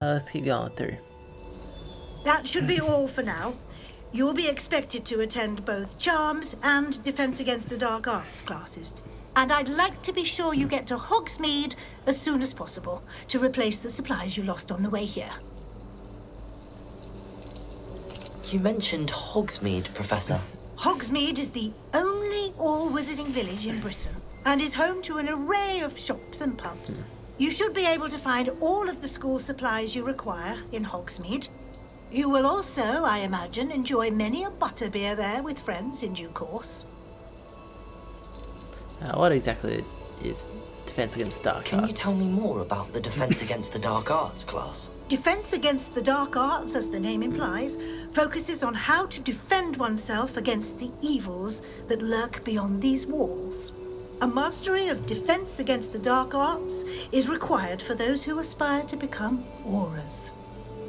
Let's keep going through. That should be all for now. You'll be expected to attend both Charms and Defense Against the Dark Arts classes. And I'd like to be sure you get to Hogsmeade as soon as possible to replace the supplies you lost on the way here. You mentioned Hogsmeade, Professor. Hogsmeade is the only all-wizarding village in Britain and is home to an array of shops and pubs. You should be able to find all of the school supplies you require in Hogsmeade. You will also, I imagine, enjoy many a butterbeer there with friends in due course. What exactly is Defense Against Dark Arts? Can you tell me more about the Defense Against the Dark Arts class? Defense Against the Dark Arts, as the name implies, focuses on how to defend oneself against the evils that lurk beyond these walls. A mastery of Defense Against the Dark Arts is required for those who aspire to become Aurors.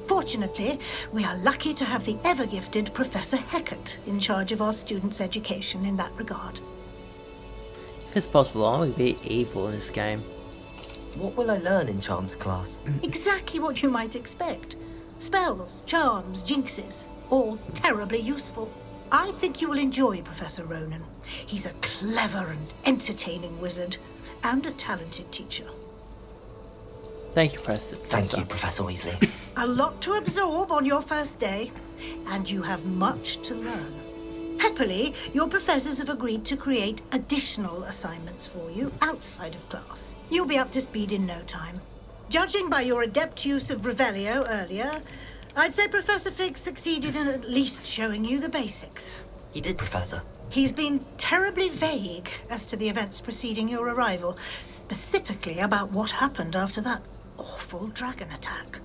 Fortunately, we are lucky to have the ever-gifted Professor Hecat in charge of our students' education in that regard. If it's possible, I want to be evil in this game. What will I learn in Charms class? Exactly what you might expect. Spells, charms, jinxes, all terribly useful. I think you will enjoy Professor Ronan. He's a clever and entertaining wizard, and a talented teacher. Thank you, Professor. Thank you, Professor Weasley. A lot to absorb on your first day, and you have much to learn. Happily, your professors have agreed to create additional assignments for you outside of class. You'll be up to speed in no time. Judging by your adept use of Revelio earlier, I'd say Professor Fig succeeded in at least showing you the basics. He did, Professor. He's been terribly vague as to the events preceding your arrival, specifically about what happened after that awful dragon attack.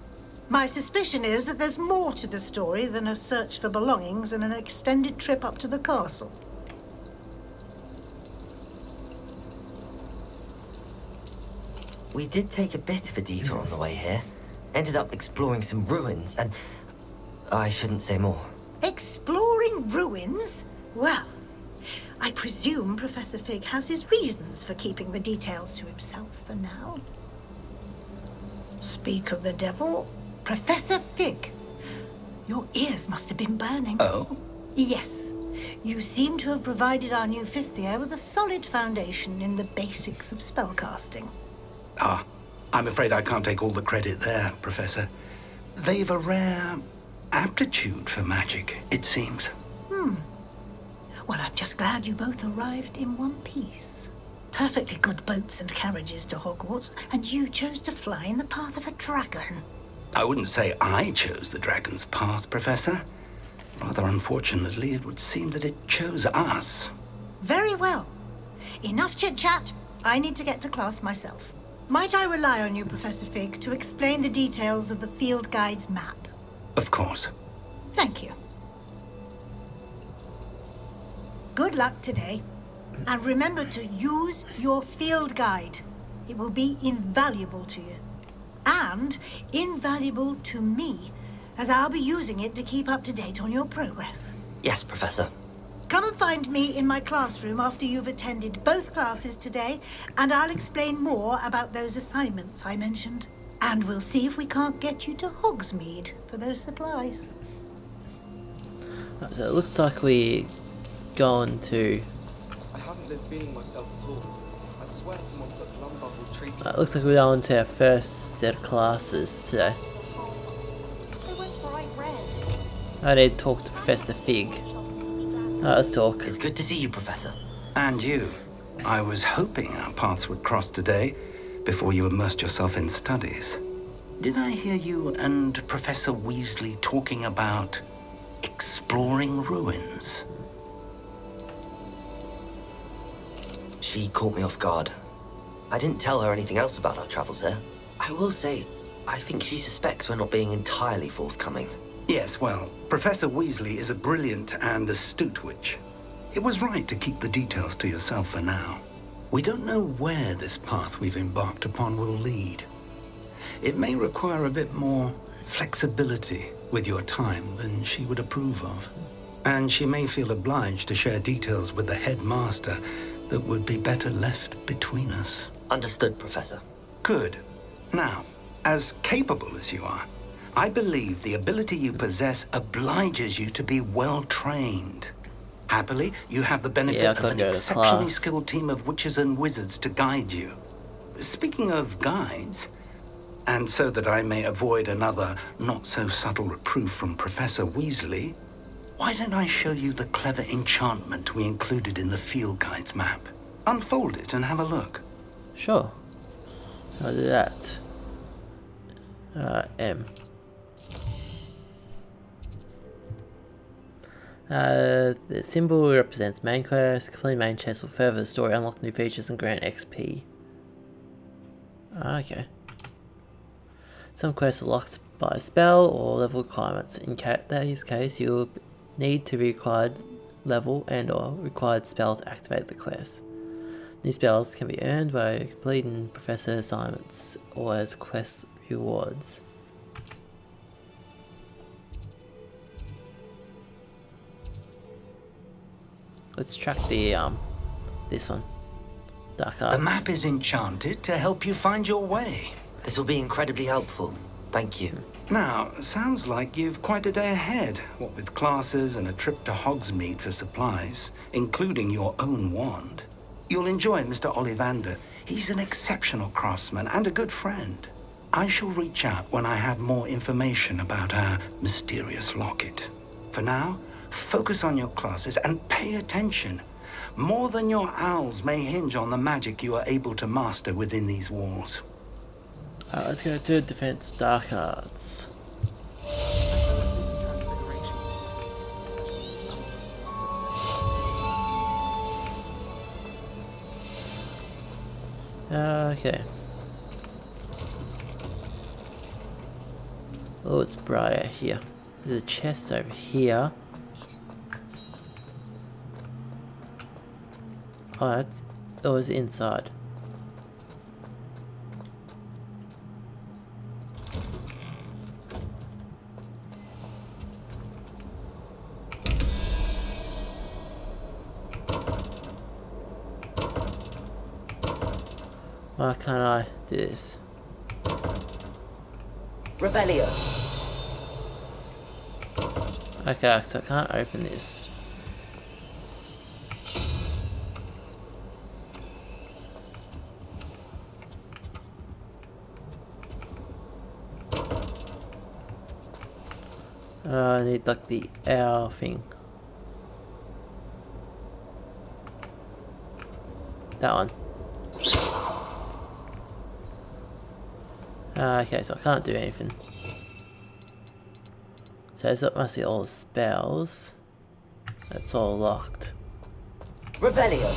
My suspicion is that there's more to the story than a search for belongings and an extended trip up to the castle. We did take a bit of a detour on the way here. Ended up exploring some ruins and... I shouldn't say more. Exploring ruins? Well, I presume Professor Fig has his reasons for keeping the details to himself for now. Speak of the devil, Professor Fig. Your ears must have been burning. Oh? Yes. You seem to have provided our new fifth year with a solid foundation in the basics of spellcasting. Ah, I'm afraid I can't take all the credit there, Professor. They've a rare aptitude for magic, it seems. Well, I'm just glad you both arrived in one piece. Perfectly good boats and carriages to Hogwarts, and you chose to fly in the path of a dragon. I wouldn't say I chose the dragon's path, Professor. Rather unfortunately, it would seem that it chose us. Very well. Enough chit-chat. I need to get to class myself. Might I rely on you, Professor Fig, to explain the details of the field guide's map? Of course. Thank you. Good luck today. And remember to use your field guide. It will be invaluable to you. And invaluable to me, as I'll be using it to keep up to date on your progress. Yes, Professor. Come and find me in my classroom after you've attended both classes today, and I'll explain more about those assignments I mentioned. And we'll see if we can't get you to Hogsmeade for those supplies. So it looks like we gone to... I haven't been feeling myself at all. I swear someone put lung bubble treatment. It looks like we're on to our first set of classes, so... I went for I read. I need to talk to Professor Fig. Let's talk. It's good to see you, Professor. And you. I was hoping our paths would cross today, before you immersed yourself in studies. Did I hear you and Professor Weasley talking about exploring ruins? She caught me off guard. I didn't tell her anything else about our travels here. I will say, I think she suspects we're not being entirely forthcoming. Yes, well, Professor Weasley is a brilliant and astute witch. It was right to keep the details to yourself for now. We don't know where this path we've embarked upon will lead. It may require a bit more flexibility with your time than she would approve of. And she may feel obliged to share details with the headmaster that would be better left between us. Understood, Professor. Good. Now, as capable as you are, I believe the ability you possess obliges you to be well-trained. Happily, you have the benefit Yeah, I of couldn't an go to exceptionally class. skilled team of witches and wizards to guide you. Speaking of guides, and so that I may avoid another not-so-subtle reproof from Professor Weasley, why don't I show you the clever enchantment we included in the field guide's map? Unfold it and have a look. Sure. I'll do that. M. The symbol represents main quest. Complete main chest will further the story, unlock new features, and grant XP. Okay. Some quests are locked by a spell or level requirements. In this case, you'll need to be required level and or required spell to activate the quest. New spells can be earned by completing professor assignments or as quest rewards. Let's track the this one. Dark Arts. The map is enchanted to help you find your way. This will be incredibly helpful. Thank you. Now, sounds like you've quite a day ahead, what with classes and a trip to Hogsmeade for supplies, including your own wand. You'll enjoy Mr. Ollivander. He's an exceptional craftsman and a good friend. I shall reach out when I have more information about our mysterious locket. For now, focus on your classes and pay attention. More than your owls may hinge on the magic you are able to master within these walls. Alright, let's go to Defense Dark Arts. Okay. Oh, it's bright out here. There's a chest over here. Oh, it was inside. Why can't I do this? Revelio. Okay, so I can't open this. I need like the owl thing. That one. Okay, so I can't do anything. So that must be all the spells. That's all locked. Revelio.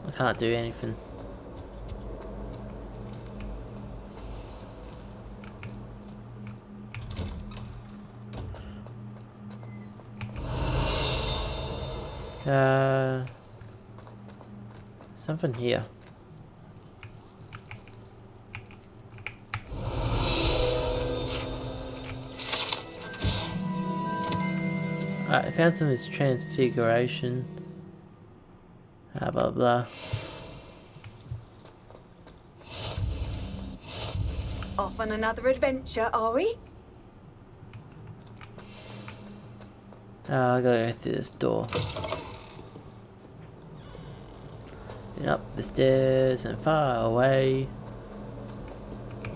I can't do anything. Something here. Alright, I found some of this transfiguration. Blah blah blah. Off on another adventure, are we? I gotta go through this door. And up the stairs and far away.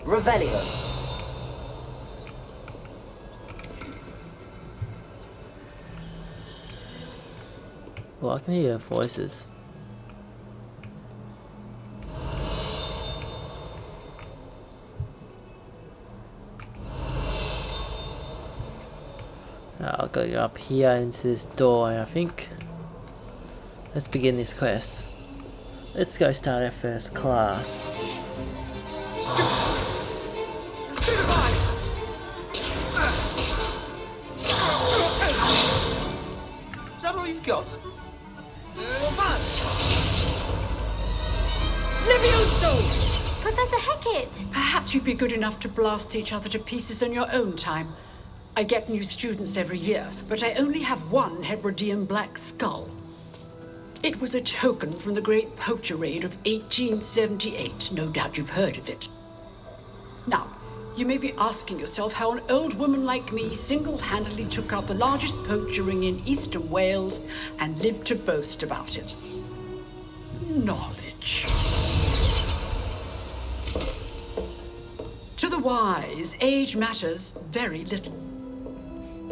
Revelio. Well, I can hear voices. I'll go up here into this door, I think. Let's begin this quest. Let's go start our first class. Is that all you've got? Levioso! Professor Hecat! Perhaps you'd be good enough to blast each other to pieces on your own time. I get new students every year, but I only have one Hebridean black skull. It was a token from the Great Poacher Raid of 1878. No doubt you've heard of it. Now, you may be asking yourself how an old woman like me single-handedly took out the largest poacher ring in eastern Wales and lived to boast about it. Knowledge. To the wise, age matters very little.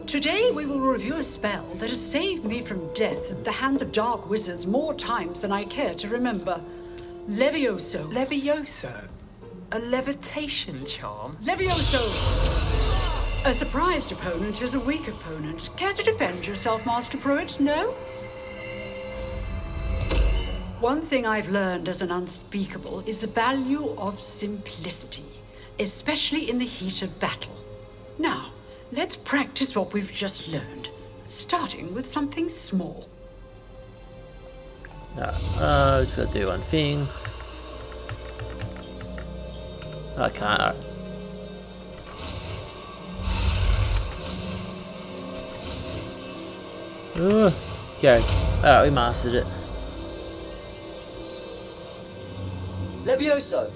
Today we will review a spell that has saved me from death at the hands of dark wizards more times than I care to remember. Levioso. Levioso? A levitation charm? Levioso! A surprised opponent is a weak opponent. Care to defend yourself, Master Pruitt? No? One thing I've learned as an unspeakable is the value of simplicity, especially in the heat of battle. Now, let's practice what we've just learned, starting with something small. Just gotta do one thing. I can't. Go. Alright, we mastered it. Levioso!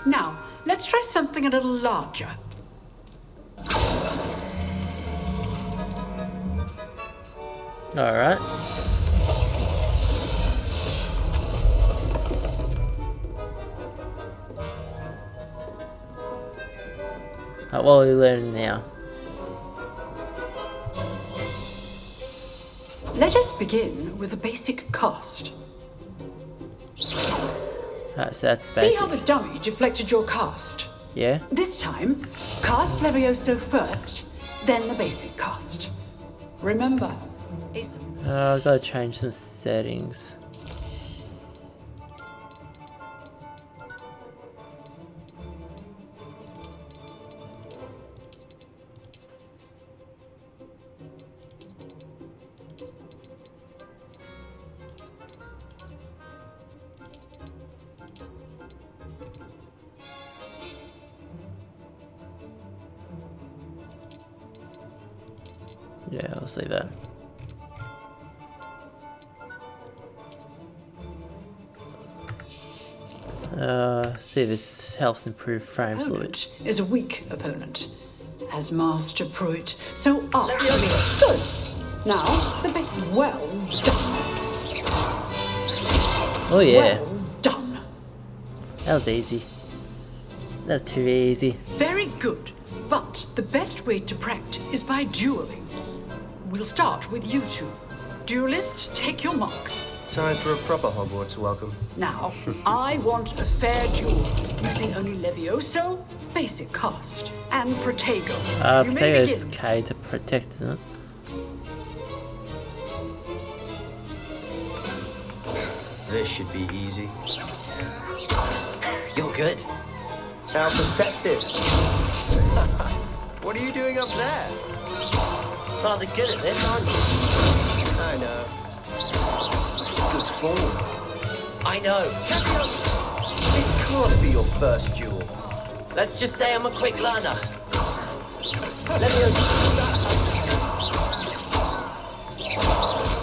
Now, let's try something a little larger. Alright. What are we learning now? Let us begin with the basic cast. Alright, so that's See basic. how the dummy deflected your cast? Yeah? This time, cast Levioso first, then the basic cast. Remember, I gotta change some settings. Yeah, I'll see that. See if this helps improve frames a little bit. opponent is a weak opponent, as Master Pruitt so artfully stood. Now, the bit well done. Oh yeah, Well done. that was easy. That's too easy. Very good. But the best way to practice is by dueling. We'll start with you two. Duelists, take your marks. Time for a proper Hogwarts welcome. Now, I want a fair duel, using only Levioso, basic cast, and Protego. You may Potato's begin. K to protect, isn't it? This should be easy. You're good. How perceptive. What are you doing up there? Rather good at this, aren't you? I know. Good form. I know. This can't be your first duel. Let's just say I'm a quick learner.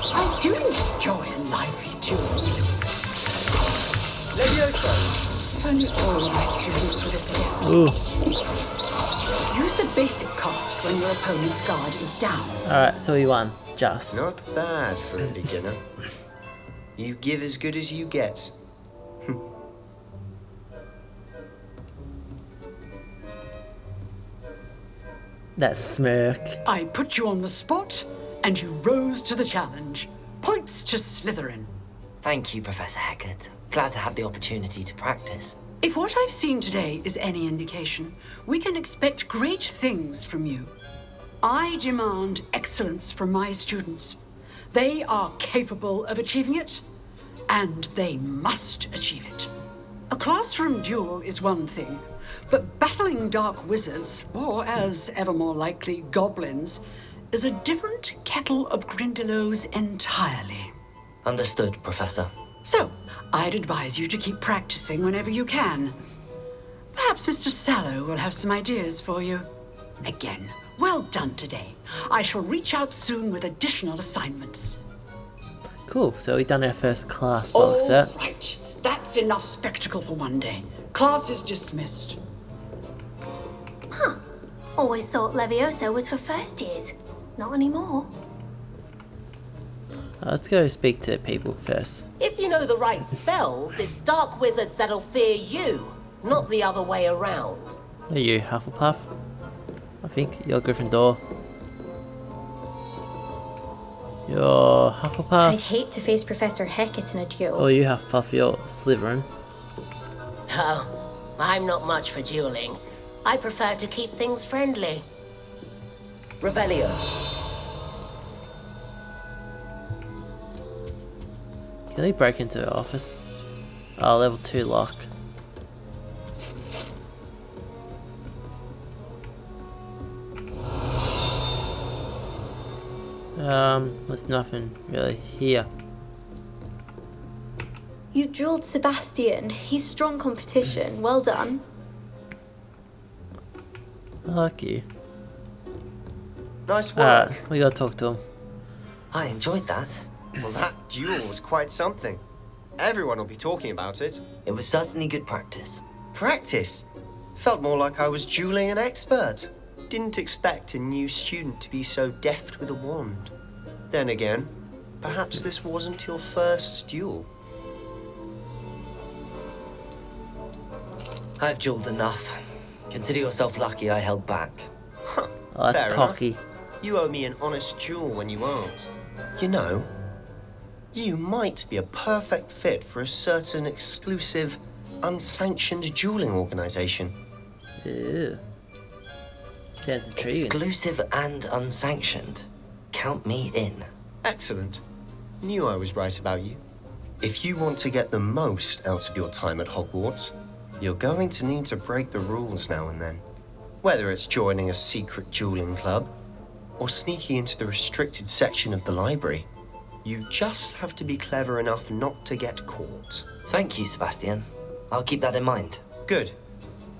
I do enjoy a lively duel. Levioso. If only all my students were this adept. Ooh. Use the basic cast when your opponent's guard is down. Alright, so we won. Just. Not bad for a beginner. You give as good as you get. That smirk. I put you on the spot, and you rose to the challenge. Points to Slytherin. Thank you, Professor Heckert. Glad to have the opportunity to practice. If what I've seen today is any indication, we can expect great things from you. I demand excellence from my students. They are capable of achieving it, and they must achieve it. A classroom duel is one thing, but battling dark wizards, or as ever more likely, goblins, is a different kettle of Grindylows entirely. Understood, Professor. So, I'd advise you to keep practicing whenever you can. Perhaps Mr. Sallow will have some ideas for you. Again, well done today. I shall reach out soon with additional assignments. Cool, so we've done our first class All box set. right, that's enough spectacle for one day. Class is dismissed. Huh. Always thought Levioso was for first years. Not anymore. Let's go speak to people first. If you know the right spells, it's dark wizards that'll fear you, not the other way around. Are you Hufflepuff? I think you're Gryffindor. You're Hufflepuff. I'd hate to face Professor Hecat in a duel. Or you Hufflepuff, you're Slytherin. Oh, I'm not much for dueling. I prefer to keep things friendly. Revelio. Can we break into her office? Oh, level 2 lock. There's nothing really here. You drilled Sebastian. He's strong competition. Well done. I like you. Nice work. We gotta talk to him. I enjoyed that. Well, that duel was quite something. Everyone will be talking about it. It was certainly good practice. Practice? Felt more like I was dueling an expert. Didn't expect a new student to be so deft with a wand. Then again, perhaps this wasn't your first duel. I've dueled enough. Consider yourself lucky I held back. Huh. Oh, that's Fair cocky. enough. You owe me an honest duel when you aren't. You know, you might be a perfect fit for a certain exclusive, unsanctioned dueling organization. Ew. Sounds intriguing. Exclusive and unsanctioned. Count me in. Excellent. Knew I was right about you. If you want to get the most out of your time at Hogwarts, you're going to need to break the rules now and then. Whether it's joining a secret dueling club or sneaking into the restricted section of the library, you just have to be clever enough not to get caught. Thank you, Sebastian. I'll keep that in mind. Good.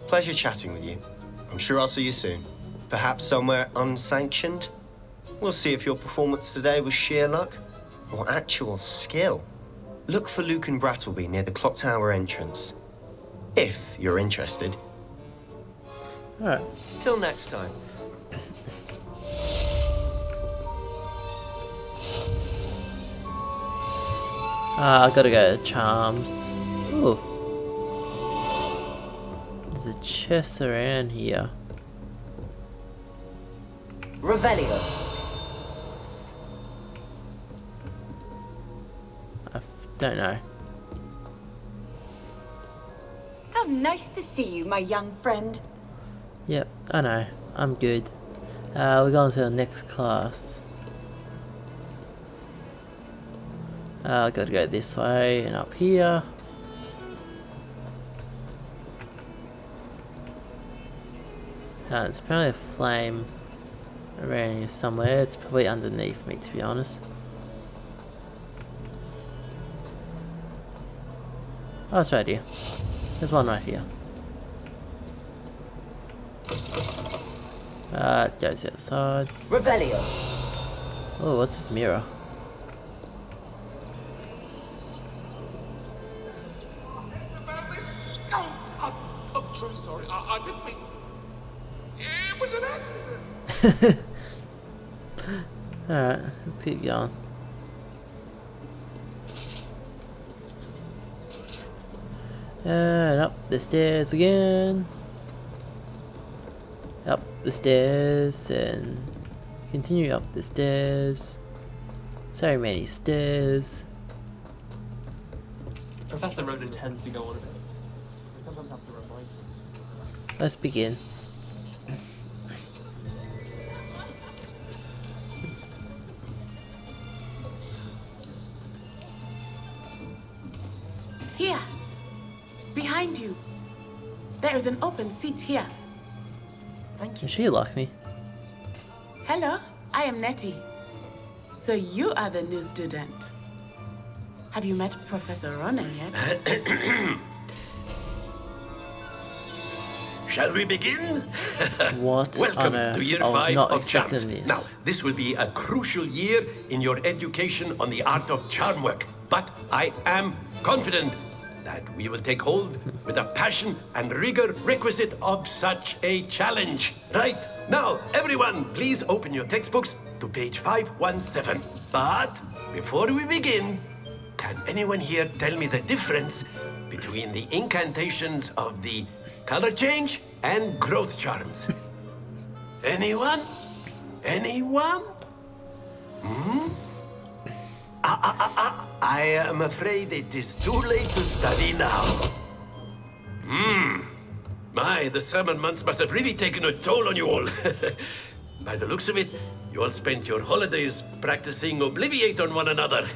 Pleasure chatting with you. I'm sure I'll see you soon. Perhaps somewhere unsanctioned? We'll see if your performance today was sheer luck or actual skill. Look for Luke and Brattleby near the clock tower entrance. If you're interested. Alright. Till next time. I gotta go to Charms. Ooh. There's a chest around here. Revelio. I don't know. How nice to see you, my young friend. Yep, I know. I'm good. We're going to the next class. I gotta go this way and up here. There's apparently a flame around here somewhere. It's probably underneath me, to be honest. Oh, it's right here. There's one right here. Goes outside. Revelio. Oh, what's this mirror? I'm so sorry. I didn't mean... It was an accident. Alright, let's keep going. And up the stairs again. Up the stairs and continue up the stairs. So many stairs. Professor Roden tends to go on a bit. I sometimes have to remind him. Let's begin. Here, behind you. There is an open seat here. Thank you. Does she like me? Hello, I am Nettie. So you are the new student. Have you met Professor Ronen yet? Shall we begin? What Welcome on earth? to year I was 5 not of expecting charms. this. Now, this will be a crucial year in your education on the art of charm work. But I am confident that we will take hold with the passion and rigor requisite of such a challenge. Right, now, everyone, please open your textbooks to page 517. But before we begin, can anyone here tell me the difference between the incantations of the color change and growth charms? Anyone? Anyone? I am afraid it is too late to study now. My, the summer months must have really taken a toll on you all. By the looks of it, you all spent your holidays practicing Obliviate on one another.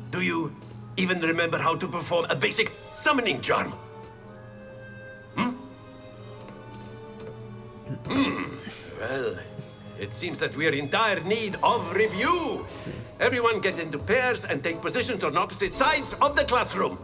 Do you even remember how to perform a basic summoning charm? Well, it seems that we are in dire need of review. Everyone get into pairs and take positions on opposite sides of the classroom.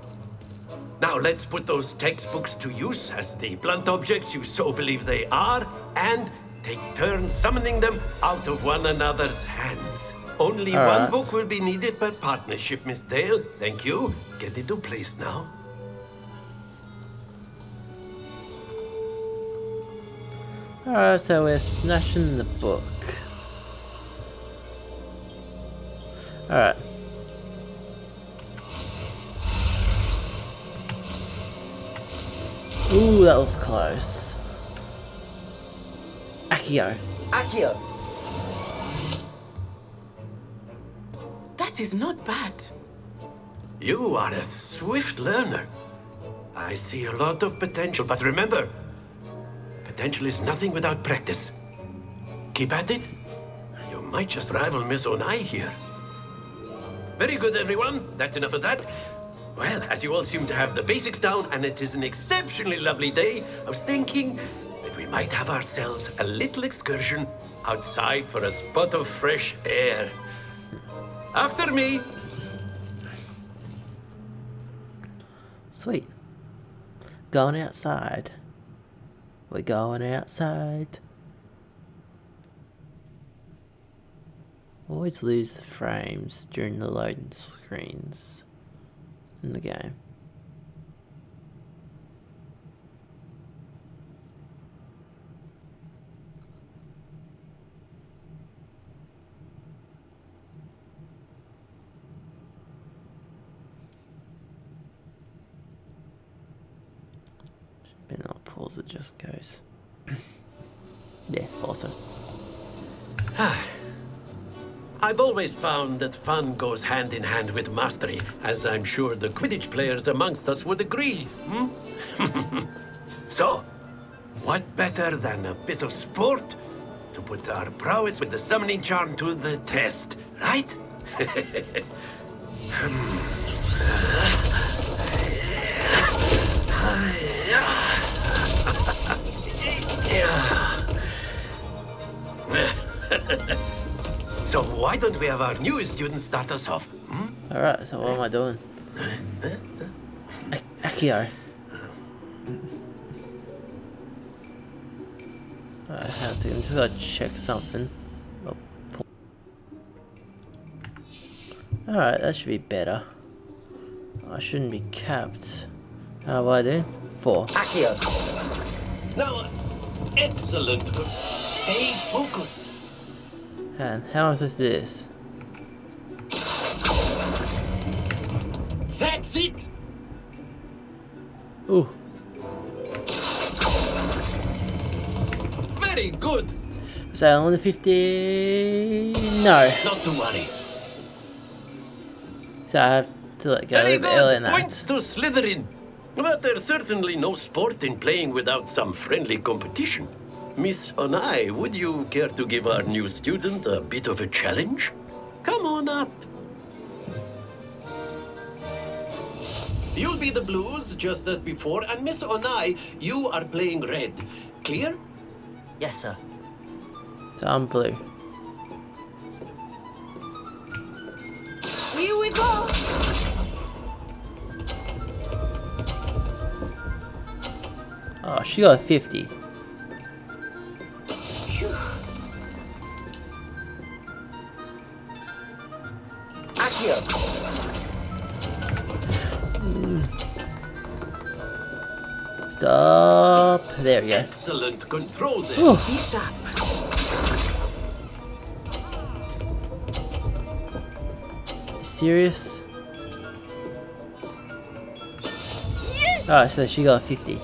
Now let's put those textbooks to use as the blunt objects you so believe they are, and take turns summoning them out of one another's hands. Only one book will be needed per partnership, Miss Dale. Thank you. Get into place now. Alright, so we're snatching the book. Alright. Ooh, that was close. Accio. Accio! That is not bad. You are a swift learner. I see a lot of potential, but remember, potential is nothing without practice. Keep at it. You might just rival Miss Onai here. Very good, everyone. That's enough of that. Well, as you all seem to have the basics down, and it is an exceptionally lovely day, I was thinking that we might have ourselves a little excursion outside for a spot of fresh air. After me. Sweet. Going outside. We're going outside. Always lose the frames during the loading screens in the game. Better not pause, it just goes. Yeah, awesome. I've always found that fun goes hand in hand with mastery, as I'm sure the Quidditch players amongst us would agree. So, what better than a bit of sport to put our prowess with the summoning charm to the test, right? So why don't we have our newest student start us off? Alright, so what am I doing? Accio. Alright, hang on a second, I'm just gotta check something. Alright, that should be better. I shouldn't be capped. How do I do? 4. Accio! Now, excellent. Stay focused. And how is this? That's it! Ooh. Very good! So on the 50... No. Not to worry. So I have to let go a Very little bit earlier good! than Points that. to Slytherin. But there's certainly no sport in playing without some friendly competition. Miss Onai, would you care to give our new student a bit of a challenge? Come on up. You'll be the blues, just as before, and Miss Onai, you are playing red. Clear? Yes, sir. So I'm blue. Here we go! Oh, she got a 50. Accio! Stop. There we go. Excellent control there. Whew. Be sharp. Serious? Yes! Alright, so she got a 50.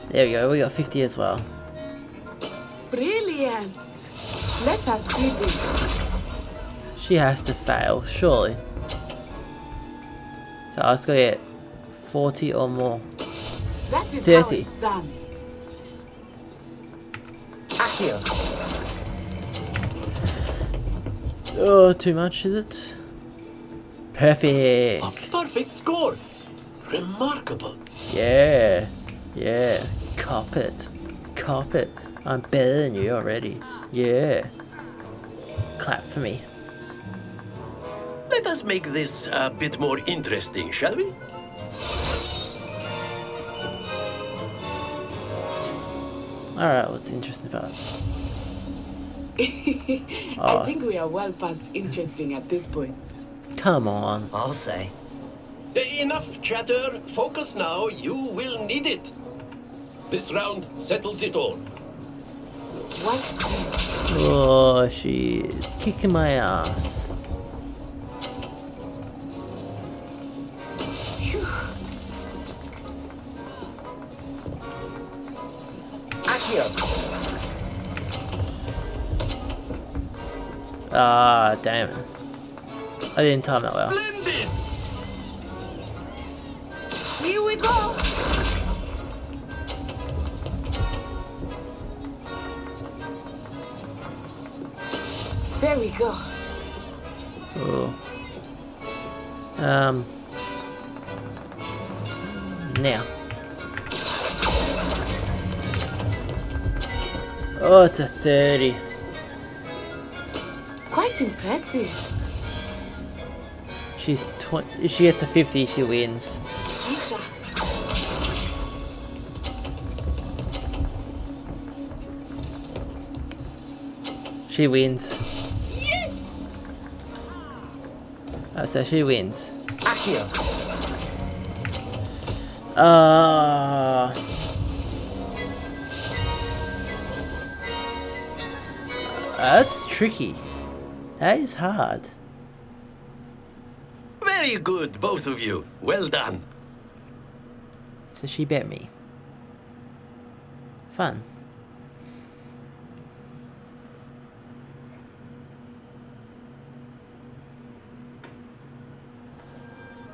There we go, we got 50 as well. Brilliant. Let us see this. She has to fail, surely. So I was gonna get 40 or more. That is 30. how it's done. Accio! Oh, too much, is it? Perfect. A perfect score. Remarkable. Yeah. Yeah. Cop it. Cop it. I'm better than you already. Yeah. Clap for me. Let us make this a bit more interesting, shall we? Alright, what's interesting about it? I think we are well past interesting at this point. Come on. I'll say. Enough chatter. Focus now. You will need it. This round settles it all. Watch this. Oh, she is kicking my ass. Accio! Ah, damn it. I didn't time that well. Splendid! Here we go. There we go. Oh. Now. Oh, it's a 30. Quite impressive. She's 20. If she gets a 50, she wins. Be sharp. She wins. Yes! Oh, so she wins. Accio! That's tricky. That is hard. Very good, both of you. Well done. So she bet me. Fun.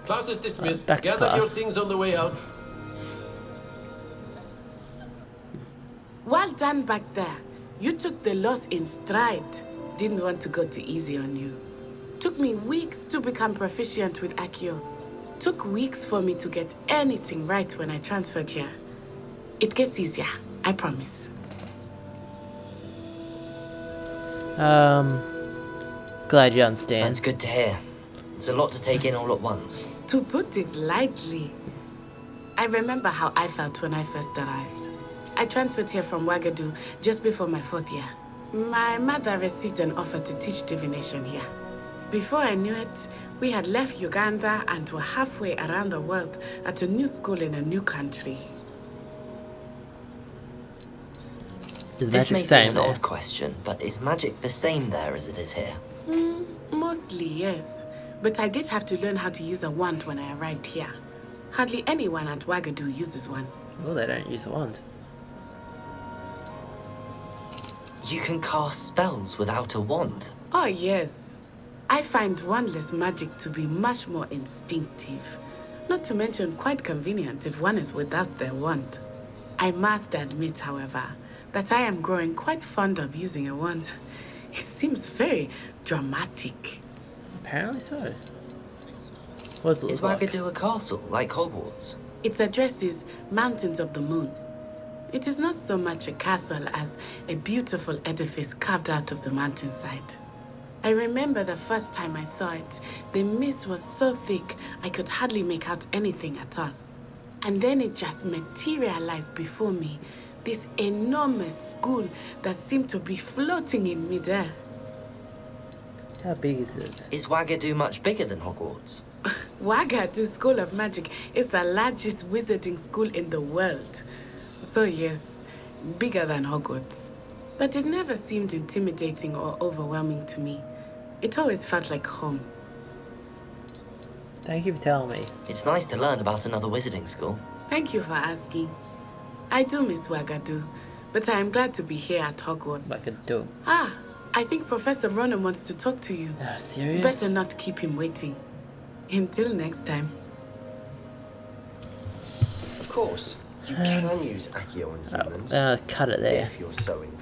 Class is dismissed. Back to Gather your class. things on the way out. Well done back there. You took the loss in stride. Didn't want to go too easy on you. Took me weeks to become proficient with Accio. Took weeks for me to get anything right when I transferred here. It gets easier, I promise. Glad you understand. That's good to hear. It's a lot to take in all at once. To put it lightly, I remember how I felt when I first arrived. I transferred here from Ouagadougou just before my 4th year. My mother received an offer to teach divination here. Before I knew it, we had left Uganda and were halfway around the world at a new school in a new country. Is This magic may seem same an there? odd question, but is magic the same there as it is here? Mostly, yes. But I did have to learn how to use a wand when I arrived here. Hardly anyone at Ouagadougou uses one. Well, they don't use a wand. You can cast spells without a wand. Oh, yes. I find wandless magic to be much more instinctive. Not to mention quite convenient if one is without their wand. I must admit, however, that I am growing quite fond of using a wand. It seems very dramatic. Apparently so. What does it Is look like? Ouagadougou a castle, like Hogwarts? Its address is Mountains of the Moon. It is not so much a castle as a beautiful edifice carved out of the mountainside. I remember the first time I saw it. The mist was so thick, I could hardly make out anything at all. And then it just materialized before me. This enormous school that seemed to be floating in midair. How big is it? Is Wagadu much bigger than Hogwarts? Wagadu School of Magic is the largest wizarding school in the world. So yes, bigger than Hogwarts. But it never seemed intimidating or overwhelming to me. It always felt like home. Thank you for telling me. It's nice to learn about another wizarding school. Thank you for asking. I do miss Wagadu, but I am glad to be here at Hogwarts. Wagadu. Ah, I think Professor Ronan wants to talk to you. Serious? Better not keep him waiting. Until next time. Of course, you can use Accio on humans. Cut it there. If you're so inclined.